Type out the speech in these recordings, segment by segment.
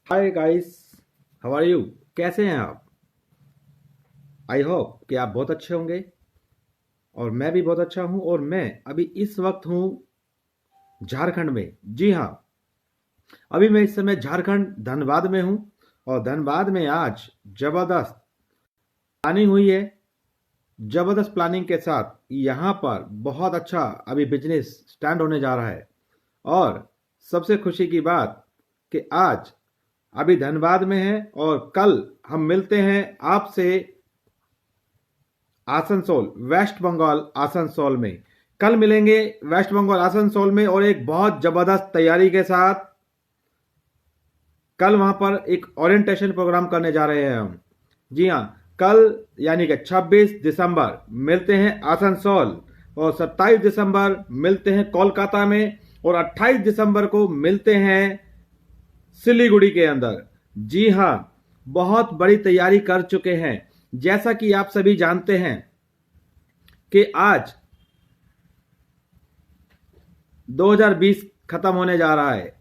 Hi guys, how are you? कैसे हैं आप? आई होप कि आप बहुत अच्छे होंगे और मैं भी बहुत अच्छा हूं। और मैं अभी इस वक्त हूं झारखंड में। जी हाँ, अभी मैं इस समय झारखंड धनबाद में हूं। और धनबाद में आज जबरदस्त प्लानिंग हुई है। जबरदस्त प्लानिंग के साथ यहाँ पर बहुत अच्छा अभी बिजनेस स्टैंड होने जा रहा है। और सबसे खुशी की बात कि आज अभी धनबाद में है और कल हम मिलते हैं आपसे आसनसोल, वेस्ट बंगाल आसनसोल में। कल मिलेंगे वेस्ट बंगाल आसनसोल में और एक बहुत जबरदस्त तैयारी के साथ कल वहां पर एक ओरिएंटेशन प्रोग्राम करने जा रहे हैं हम। जी हाँ, कल यानी कि 26 दिसंबर मिलते हैं आसनसोल और 27 दिसंबर मिलते हैं कोलकाता में और 28 दिसंबर को मिलते हैं सिलीगुड़ी के अंदर। जी हाँ, बहुत बड़ी तैयारी कर चुके हैं। जैसा कि आप सभी जानते हैं कि आज 2020 खत्म होने जा रहा है।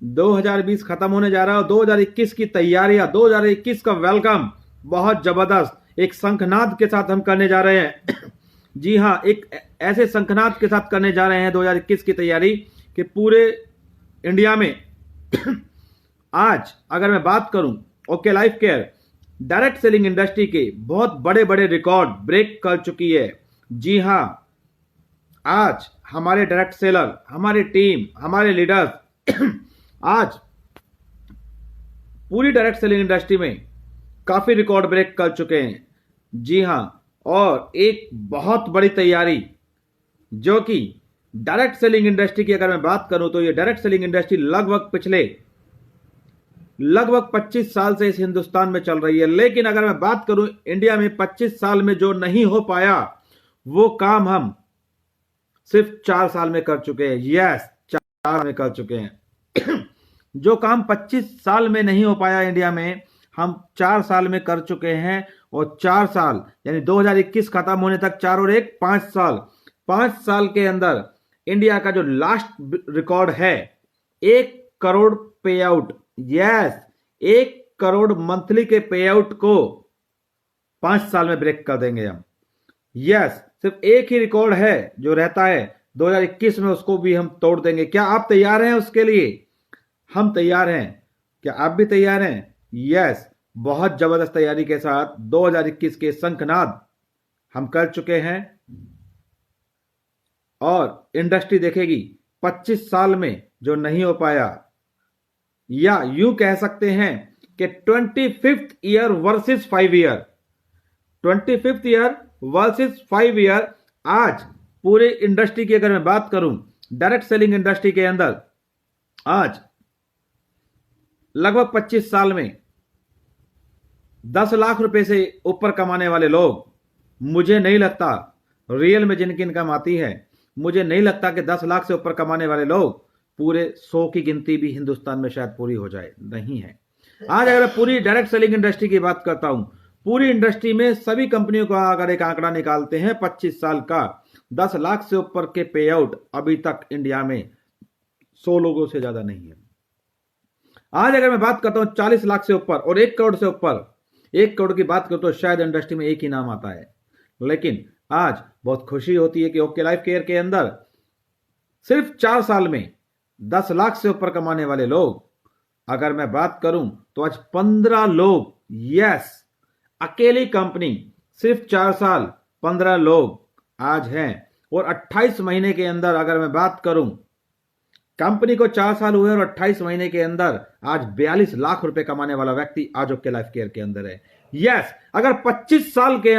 2020 खत्म होने जा रहा है और 2021 की तैयारियां, 2021 का वेलकम बहुत जबरदस्त एक शंखनाद के साथ हम करने जा रहे हैं। जी हाँ, एक ऐसे शंखनाद के साथ करने जा रहे हैं 2021 की तैयारी कि पूरे इंडिया में आज अगर मैं बात करूं, okay life care direct selling industry के बहुत बड़े बड़े रिकॉर्ड ब्रेक कर चुकी है। जी हाँ, आज हमारे डायरेक्ट सेलर, हमारी टीम, हमारे लीडर्स आज पूरी डायरेक्ट सेलिंग इंडस्ट्री में काफी रिकॉर्ड ब्रेक कर चुके हैं। जी हां, और एक बहुत बड़ी तैयारी जो कि डायरेक्ट सेलिंग इंडस्ट्री की अगर मैं बात करूं तो ये डायरेक्ट सेलिंग इंडस्ट्री लगभग 25 साल से इस हिंदुस्तान में चल रही है। लेकिन अगर मैं बात करूं इंडिया में 25 साल में जो नहीं हो पाया वो काम हम सिर्फ 4 साल में कर चुके हैं। यस, 4 में कर चुके हैं। जो काम 25 साल में नहीं हो पाया इंडिया में, हम 4 साल में कर चुके हैं। और 4 साल यानी 2021 खत्म होने तक 4 और 1 5 साल, 5 साल के अंदर इंडिया का जो लास्ट रिकॉर्ड है 1 करोड़ पे आउट। यस, 1 करोड़ मंथली के पे आउट को 5 साल में ब्रेक कर देंगे हम। यस, सिर्फ एक ही रिकॉर्ड है जो रहता है 2021 में, उसको भी हम तोड़ देंगे। क्या आप तैयार हैं उसके लिए? हम तैयार हैं। क्या आप भी तैयार हैं? यस, बहुत जबरदस्त तैयारी के साथ 2021 के शंखनाद हम कर चुके हैं और इंडस्ट्री देखेगी 25 साल में जो नहीं हो पाया, या यूं कह सकते हैं कि 25th year versus 5 year, 25th year versus 5 year. आज पूरे इंडस्ट्री की अगर मैं बात करूं, डायरेक्ट सेलिंग इंडस्ट्री के अंदर आज लगभग 25 साल में 10 लाख रुपए से ऊपर कमाने वाले लोग, मुझे नहीं लगता रियल में जिनकी इनकम आती है, मुझे नहीं लगता कि 10 लाख से ऊपर कमाने वाले लोग पूरे 100 की गिनती भी हिंदुस्तान में शायद पूरी हो जाए, नहीं है। आज अगर पूरी डायरेक्ट सेलिंग इंडस्ट्री की बात करता हूं, पूरी इंडस्ट्री में सभी कंपनियों का अगर एक आंकड़ा निकालते हैं 25 साल का, 10 लाख से ऊपर के पे आउट अभी तक इंडिया में 100 लोगों से ज्यादा नहीं है। आज अगर मैं बात करता हूं 40 लाख से ऊपर और 1 करोड़ से ऊपर, 1 करोड़ की बात करूं तो शायद इंडस्ट्री में एक ही नाम आता है। लेकिन आज बहुत खुशी होती है कि ओके लाइफ केयर के अंदर सिर्फ 4 साल में 10 लाख से ऊपर कमाने वाले लोग, अगर मैं बात करूं तो आज 15 लोग, यस, अकेली कंपनी सिर्फ 4 साल 15 लोग आज हैं। और 28 महीने के अंदर अगर मैं बात करूं, कंपनी को 4 साल हुए और 28 महीने के अंदर आज 42 लाख रुपए कमाने वाला व्यक्ति आज ओके लाइफ केयर के अंदर है। यस, अगर 25 साल के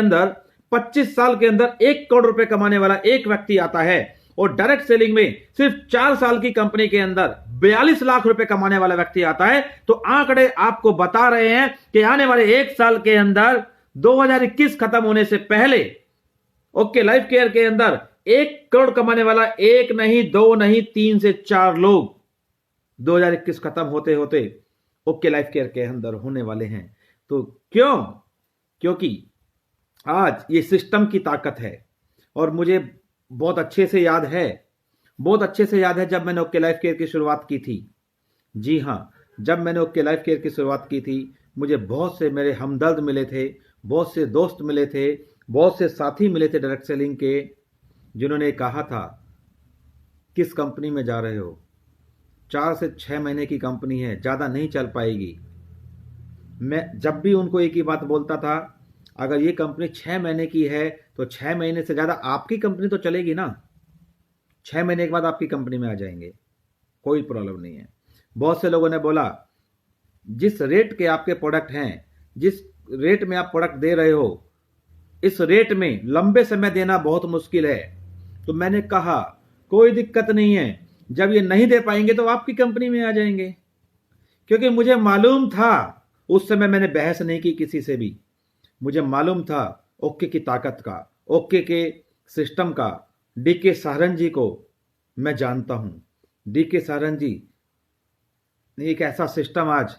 अंदर 1 करोड़ रुपए कमाने वाला एक व्यक्ति आता है और डायरेक्ट सेलिंग में सिर्फ 4 साल की कंपनी के अंदर 42 लाख रुपए कमाने वाला व्यक्ति आता है, तो आंकड़े आपको बता रहे हैं कि आने वाले 1 साल के अंदर 2021 खत्म होने से पहले ओके लाइफ केयर के अंदर 1 करोड़ कमाने वाला एक नहीं, 2 नहीं, 3 से 4 लोग 2021 खत्म होते होते ओके लाइफ केयर के अंदर होने वाले हैं। तो क्यों? क्योंकि आज ये सिस्टम की ताकत है। और मुझे बहुत अच्छे से याद है जब मैंने ओके लाइफ केयर की शुरुआत की थी। जी हां, जब मैंने ओके लाइफ केयर की शुरुआत की थी, मुझे बहुत से मेरे हमदर्द मिले थे, बहुत से दोस्त मिले थे, बहुत से साथी मिले थे डायरेक्ट सेलिंग के, जिन्होंने कहा था किस कंपनी में जा रहे हो, 4 से 6 महीने की कंपनी है, ज़्यादा नहीं चल पाएगी। मैं जब भी उनको एक ही बात बोलता था, अगर ये कंपनी 6 महीने की है तो 6 महीने से ज़्यादा आपकी कंपनी तो चलेगी ना, 6 महीने के बाद आपकी कंपनी में आ जाएंगे, कोई प्रॉब्लम नहीं है। बहुत से लोगों ने बोला जिस रेट के आपके प्रोडक्ट हैं, जिस रेट में आप प्रोडक्ट दे रहे हो, इस रेट में लंबे समय देना बहुत मुश्किल है। तो मैंने कहा कोई दिक्कत नहीं है, जब ये नहीं दे पाएंगे तो आपकी कंपनी में आ जाएंगे, क्योंकि मुझे मालूम था, उस समय मैंने बहस नहीं की किसी से भी, मुझे मालूम था ओके की ताकत का, ओके के सिस्टम का। डीके सारन जी को मैं जानता हूं। डीके सारन जी ने एक ऐसा सिस्टम आज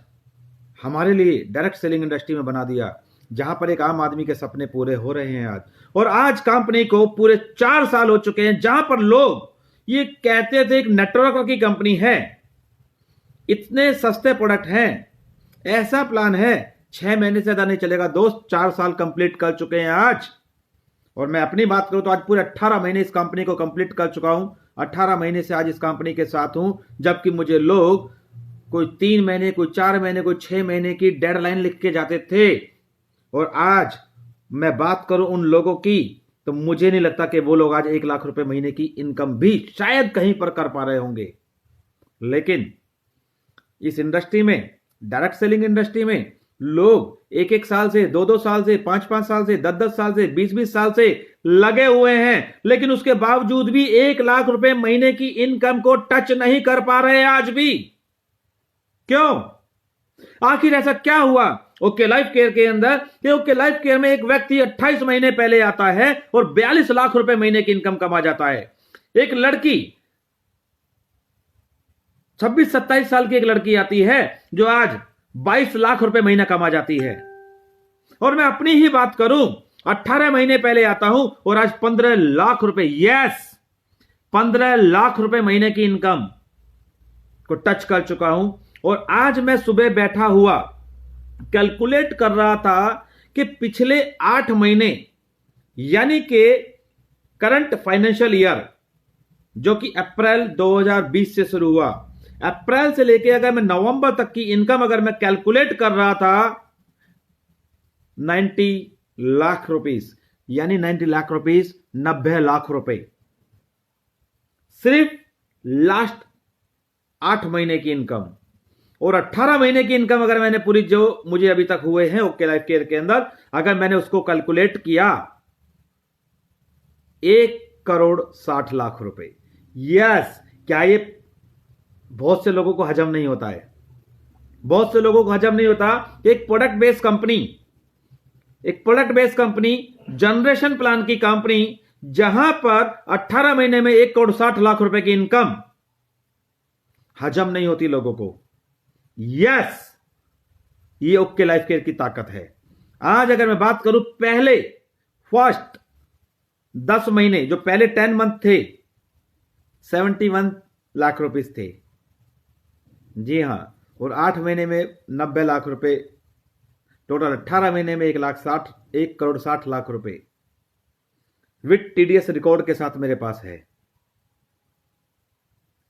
हमारे लिए डायरेक्ट सेलिंग इंडस्ट्री में बना दिया, जहां पर एक आम आदमी के सपने पूरे हो रहे हैं आज। और आज कंपनी को पूरे 4 साल हो चुके हैं, जहां पर लोग ये कहते थे एक नेटवर्क की कंपनी है, इतने सस्ते प्रोडक्ट हैं, ऐसा प्लान है 6 महीने से ज्यादा नहीं चलेगा दोस्त, 4 साल कंप्लीट कर चुके हैं आज। और मैं अपनी बात करूं तो आज पूरे 18 महीने इस कंपनी को कंप्लीट कर चुका हूं। 18 महीने से आज इस कंपनी के साथ हूं, जबकि मुझे लोग कोई 3 महीने, कोई 4 महीने, कोई 6 महीने की डेडलाइन लिख के जाते थे। और आज मैं बात करूं उन लोगों की, तो मुझे नहीं लगता कि वो लोग आज 1 लाख रुपए महीने की इनकम भी शायद कहीं पर कर पा रहे होंगे। लेकिन इस इंडस्ट्री में, डायरेक्ट सेलिंग इंडस्ट्री में, लोग 1-1 साल से, 2-2 साल से, 5-5 साल से, 10-10 साल से, 20-20 साल से लगे हुए हैं, लेकिन उसके बावजूद भी 1 लाख रुपए महीने की इनकम को टच नहीं कर पा रहे आज भी। क्यों? आखिर ऐसा क्या हुआ ओके लाइफ केयर के अंदर कि ओके लाइफ केयर में एक व्यक्ति 28 महीने पहले आता है और 42 लाख रुपए महीने की इनकम कमा जाता है। एक लड़की 26-27 साल की एक लड़की आती है जो आज 22 लाख रुपए महीना कमा जाती है। और मैं अपनी ही बात करूं, 18 महीने पहले आता हूं और आज 15 लाख रुपए, यस 15 लाख रुपए महीने की इनकम को टच कर चुका हूं। और आज मैं सुबह बैठा हुआ कैलकुलेट कर रहा था कि पिछले 8 महीने, यानी कि करंट फाइनेंशियल ईयर जो कि अप्रैल 2020 से शुरू हुआ, अप्रैल से लेके अगर मैं नवंबर तक की इनकम अगर मैं कैलकुलेट कर रहा था 90 लाख रुपीस, यानी 90 लाख रुपीस, 90 लाख रुपए सिर्फ लास्ट 8 महीने की इनकम। और 18 महीने की इनकम अगर मैंने पूरी जो मुझे अभी तक हुए हैं ओके लाइफ केयर के अंदर, अगर मैंने उसको कैलकुलेट किया 1,60 लाख रुपए। यस, क्या ये बहुत से लोगों को हजम नहीं होता है? बहुत से लोगों को हजम नहीं होता। एक product based company, generation plan की कंपनी, जहां पर 18 महीने में 1,60 लाख रुपए की इनकम हजम नहीं होती लोगों को। यस, ये ओके लाइफ केयर की ताकत है। आज अगर मैं बात करूं, पहले फर्स्ट 10 महीने जो पहले 10 मंथ थे 71 लाख रुपीस थे, जी हां, और 8 महीने में 90 लाख रुपए, टोटल 18 महीने में 1,60 लाख रुपए विद टीडीएस रिकॉर्ड के साथ मेरे पास है,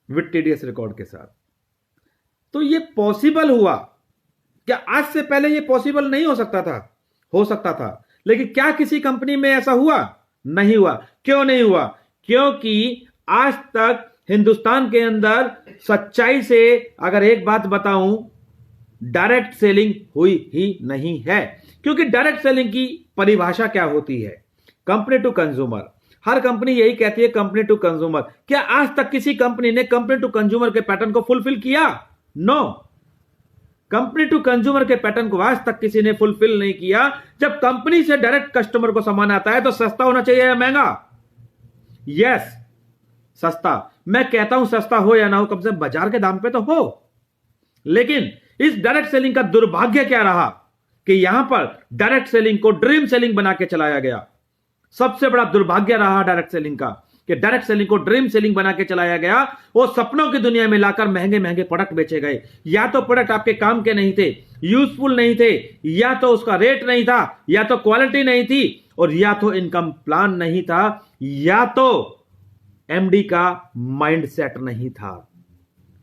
विद टीडीएस रिकॉर्ड के साथ। तो ये पॉसिबल हुआ। क्या आज से पहले ये पॉसिबल नहीं हो सकता था? हो सकता था, लेकिन क्या किसी कंपनी में ऐसा हुआ? नहीं हुआ। क्यों नहीं हुआ? क्योंकि आज तक हिंदुस्तान के अंदर सच्चाई से अगर एक बात बताऊं, डायरेक्ट सेलिंग हुई ही नहीं है। क्योंकि डायरेक्ट सेलिंग की परिभाषा क्या होती है? Company to consumer. हर कंपनी यही कहती है, कंपनी टू कंज्यूमर। क्या आज तक किसी कंपनी ने कंपनी टू कंज्यूमर के पैटर्न को फुलफिल किया? नो, कंपनी टू कंज्यूमर के पैटर्न को आज तक किसी ने फुलफिल नहीं किया। जब कंपनी से डायरेक्ट कस्टमर को सामान आता है तो सस्ता होना चाहिए या महंगा? यस, सस्ता। मैं कहता हूं सस्ता हो या ना हो, कम से कम बाजार के दाम पे तो हो। लेकिन इस डायरेक्ट सेलिंग का दुर्भाग्य क्या रहा कि यहां पर डायरेक्ट सेलिंग को ड्रीम सेलिंग बना के चलाया गया। सबसे बड़ा दुर्भाग्य रहा डायरेक्ट सेलिंग का कि डायरेक्ट सेलिंग को ड्रीम सेलिंग बना के चलाया गया। वो सपनों की दुनिया में लाकर महंगे महंगे प्रोडक्ट बेचे गए। या तो प्रोडक्ट आपके काम के नहीं थे, यूजफुल नहीं थे, या तो उसका रेट नहीं था, या तो क्वालिटी नहीं थी, और या तो इनकम प्लान नहीं था, या तो एमडी का माइंडसेट नहीं था।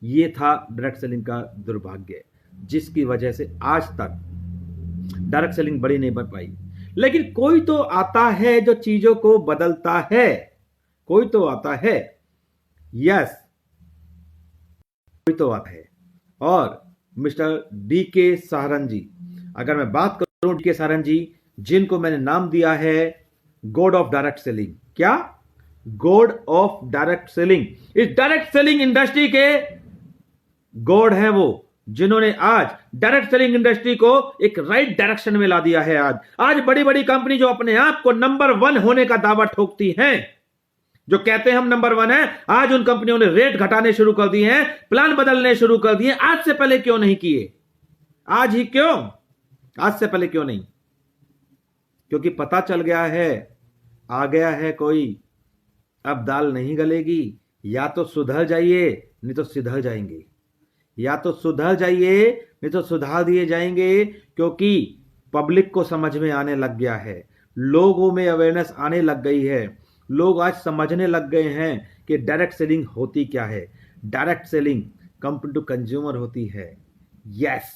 यह था डायरेक्ट सेलिंग का दुर्भाग्य, जिसकी वजह से आज तक डायरेक्ट सेलिंग बड़ी नहीं बन पाई। लेकिन कोई तो आता है जो चीजों को बदलता है, कोई तो आता है, यस, कोई तो आता है। और मिस्टर डी के सहारन जी, अगर मैं बात करूं डी के सहारन जी, जिनको मैंने नाम दिया है गॉड ऑफ डायरेक्ट सेलिंग। क्या? God of direct selling. इस डायरेक्ट सेलिंग इंडस्ट्री के गॉड हैं वो, जिन्होंने आज डायरेक्ट सेलिंग इंडस्ट्री को एक राइट डायरेक्शन में ला दिया है। आज बड़ी बड़ी कंपनी जो अपने आप को नंबर 1 होने का दावा ठोकती हैं, जो कहते हैं हम नंबर 1 है, आज उन कंपनियों ने रेट घटाने शुरू कर दिए हैं, प्लान बदलने शुरू कर दिए। आज से पहले क्यों नहीं किए? आज ही क्यों? आज से पहले क्यों नहीं? क्योंकि पता चल गया है, आ गया है कोई, अब दाल नहीं गलेगी। या तो सुधर जाइए नहीं तो सिधर जाएंगे, या तो सुधर जाइए नहीं तो सुधार दिए जाएंगे। क्योंकि पब्लिक को समझ में आने लग गया है, लोगों में अवेयरनेस आने लग गई है, लोग आज समझने लग गए हैं कि डायरेक्ट सेलिंग होती क्या है। Direct selling company to consumer होती है। यस,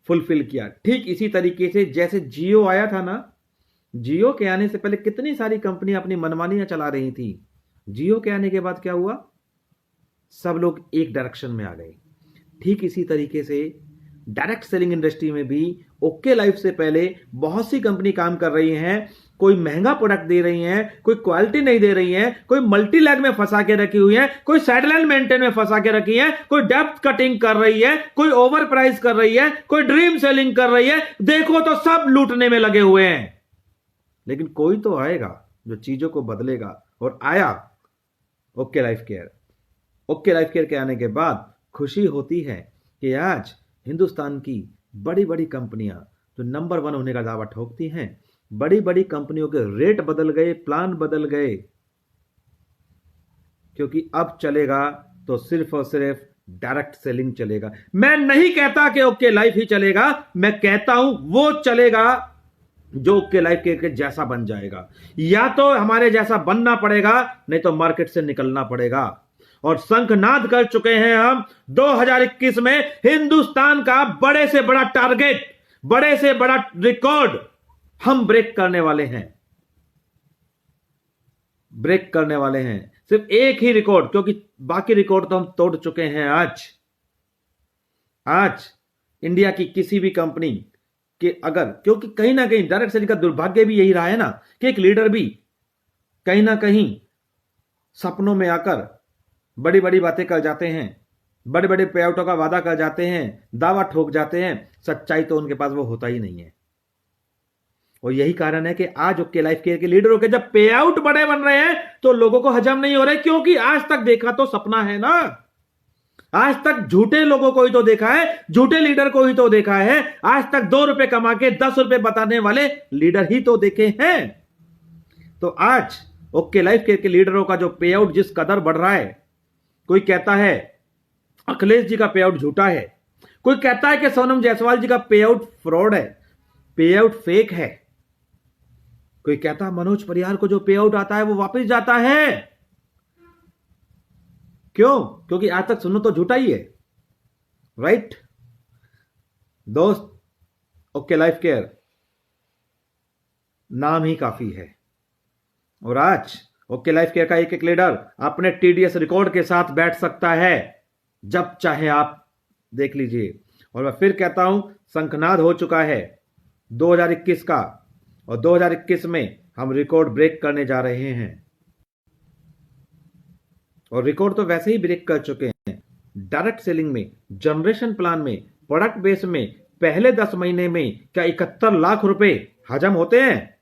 फुलफिल किया। ठीक इसी तरीके से जैसे जियो आया था ना, जियो के आने से पहले कितनी सारी कंपनियां अपनी मनमानियां चला रही थी। जियो के आने के बाद क्या हुआ? सब लोग एक डायरेक्शन में आ गए। ठीक इसी तरीके से डायरेक्ट सेलिंग इंडस्ट्री में भी ओके लाइफ से पहले बहुत सी कंपनी काम कर रही हैं। कोई महंगा प्रोडक्ट दे रही हैं, कोई क्वालिटी नहीं दे रही हैं, कोई मल्टी लैग में फंसा के रखी हुई है, कोई साइडलाइन मेंटेन में फंसा के रखी है, कोई डेप्थ कटिंग कर रही है, कोई ओवर प्राइस कर रही है, कोई ड्रीम सेलिंग कर रही है। देखो तो सब लूटने में लगे हुए हैं। लेकिन कोई तो आएगा जो चीजों को बदलेगा, और आया okay life care. Okay life care के आने के बाद खुशी होती है कि आज हिंदुस्तान की बड़ी बड़ी कंपनियां जो नंबर 1 होने का दावा ठोकती हैं, बड़ी बड़ी कंपनियों के रेट बदल गए, प्लान बदल गए। क्योंकि अब चलेगा तो सिर्फ और सिर्फ डायरेक्ट सेलिंग चलेगा। मैं नहीं कहता कि ओके लाइफ ही चलेगा, मैं कहता हूं वो चलेगा जो ओके लाइफ के जैसा बन जाएगा। या तो हमारे जैसा बनना पड़ेगा, नहीं तो मार्केट से निकलना पड़ेगा। और शंखनाद कर चुके हैं हम 2021 में हिंदुस्तान का बड़े से बड़ा टारगेट, बड़े से बड़ा रिकॉर्ड हम ब्रेक करने वाले हैं। ब्रेक करने वाले हैं सिर्फ एक ही रिकॉर्ड, क्योंकि बाकी रिकॉर्ड तो हम तोड़ चुके हैं। आज इंडिया की किसी भी कंपनी के अगर, क्योंकि कहीं ना कहीं डायरेक्ट सेलिंग का दुर्भाग्य भी यही रहा है ना कि एक लीडर भी कहीं ना कहीं सपनों में आकर बड़ी बड़ी बातें कर जाते हैं, बड़े बड़े पे आउटों का वादा कर जाते हैं, दावा ठोक जाते हैं। सच्चाई तो उनके पास वो होता ही नहीं है। और यही कारण है कि आज ओके लाइफ केयर के लीडरों के जब पे आउट बड़े बन रहे हैं तो लोगों को हजम नहीं हो रहे, क्योंकि आज तक देखा तो सपना है ना। आज तक झूठे लोगों को ही तो देखा है, झूठे लीडर को ही तो देखा है। आज तक 2 रुपए कमा के 10 रुपए बताने वाले लीडर ही तो देखे हैं। तो आज ओके लाइफ केयर के लीडरों का जो पे आउट जिस कदर बढ़ रहा है, कोई कहता है अखिलेश जी का पे आउट झूठा है, कोई कहता है कि सोनम जायसवाल जी का पे आउट फ्रॉड है, पे आउट फेक है, कोई कहता है मनोज परिहार को जो पे आउट आता है वो वापस जाता है। क्यों? क्योंकि आज तक सुनो तो झूठा ही है, राइट दोस्त। ओके लाइफ केयर नाम ही काफी है। और आज ओके लाइफ केयर का एक एक लीडर अपने टीडीएस रिकॉर्ड के साथ बैठ सकता है जब चाहे, आप देख लीजिए। और मैं फिर कहता हूं, शंखनाद हो चुका है 2021 का, और 2021 में हम रिकॉर्ड ब्रेक करने जा रहे हैं। और रिकॉर्ड तो वैसे ही ब्रेक कर चुके हैं। डायरेक्ट सेलिंग में, जनरेशन प्लान में, प्रोडक्ट बेस में पहले 10 महीने में क्या 71 लाख रुपए हजम होते हैं?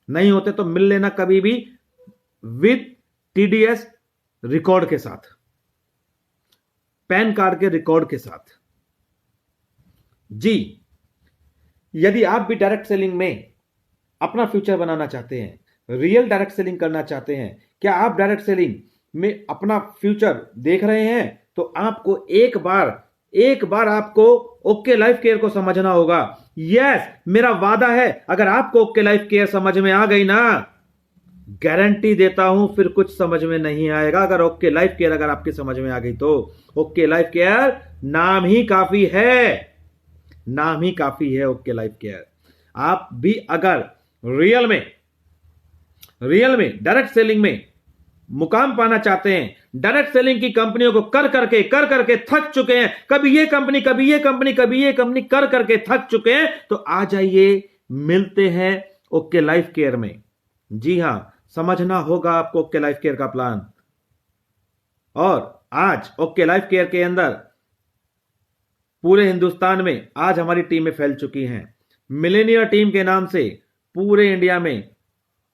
नहीं होते तो मिल लेना कभी भी विद टीडीएस रिकॉर्ड के साथ, पैन कार्ड के रिकॉर्ड के साथ। जी, यदि आप भी डायरेक्ट सेलिंग में अपना फ्यूचर बनाना चाहते हैं, रियल डायरेक्ट सेलिंग करना चाहते हैं, क्या आप डायरेक्ट सेलिंग में अपना फ्यूचर देख रहे हैं, तो आपको एक बार आपको ओके लाइफ केयर को समझना होगा। यस, मेरा वादा है, अगर आपको ओके लाइफ केयर समझ में आ गई ना, गारंटी देता हूं फिर कुछ समझ में नहीं आएगा। अगर ओके लाइफ केयर अगर आपकी समझ में आ गई तो ओके लाइफ केयर नाम ही काफी है, नाम ही काफी है ओके लाइफ केयर। आप भी अगर रियल में डायरेक्ट सेलिंग में मुकाम पाना चाहते हैं, डायरेक्ट सेलिंग की कंपनियों को कर करके थक चुके हैं, कभी ये कंपनी कर करके थक चुके हैं, तो आ जाइए, मिलते हैं ओके लाइफ केयर में। जी हां, समझना होगा आपको ओके लाइफ केयर का प्लान। और आज ओके लाइफ केयर के अंदर पूरे हिंदुस्तान में आज हमारी टीमें फैल चुकी हैं। मिलेनियर टीम के नाम से पूरे इंडिया में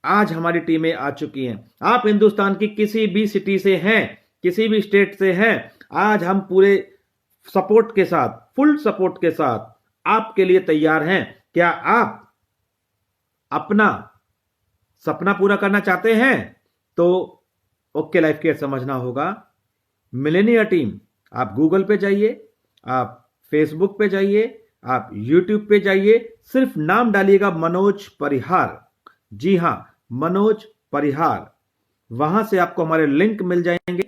आज हमारी टीमें आ चुकी हैं। आप हिंदुस्तान की किसी भी सिटी से हैं, किसी भी स्टेट से हैं, आज हम पूरे सपोर्ट के साथ, फुल सपोर्ट के साथ आपके लिए तैयार हैं। क्या आप अपना सपना पूरा करना चाहते हैं, तो ओके लाइफ केयर समझना होगा। मिलेनियर टीम, आप गूगल पे जाइए, आप फेसबुक पे जाइए, आप यूट्यूब पे जाइए, सिर्फ नाम डालिएगा मनोज परिहार। जी हां, मनोज परिहार, वहां से आपको हमारे लिंक मिल जाएंगे।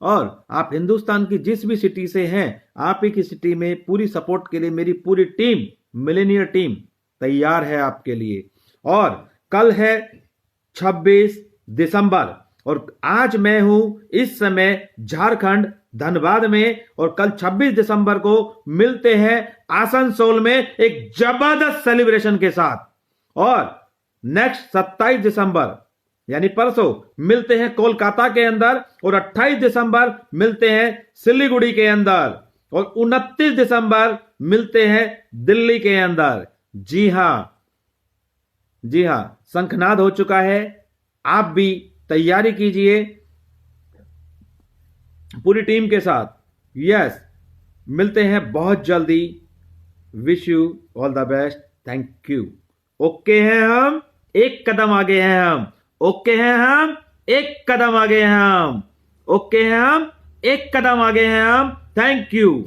और आप हिंदुस्तान की जिस भी सिटी से हैं, आप ही की सिटी में पूरी सपोर्ट के लिए मेरी पूरी टीम, मिलेनियर टीम तैयार है आपके लिए। और कल है 26 दिसंबर और आज मैं हूं इस समय झारखंड धनबाद में, और कल 26 दिसंबर को मिलते हैं आसनसोल में एक जबरदस्त सेलिब्रेशन के साथ। और नेक्स्ट 27 दिसंबर यानी परसों मिलते हैं कोलकाता के अंदर, और 28 दिसंबर मिलते हैं सिलीगुड़ी के अंदर, और 29 दिसंबर मिलते हैं दिल्ली के अंदर। जी हां, शंखनाद हो चुका है, आप भी तैयारी कीजिए पूरी टीम के साथ। यस, मिलते हैं बहुत जल्दी। Wish you all the best, thank you. Okay हैं हम, एक कदम आगे हैं हम, ओके हैं हम, एक कदम आगे हैं हम, ओके हैं हम, एक कदम आगे हैं हम। Thank you.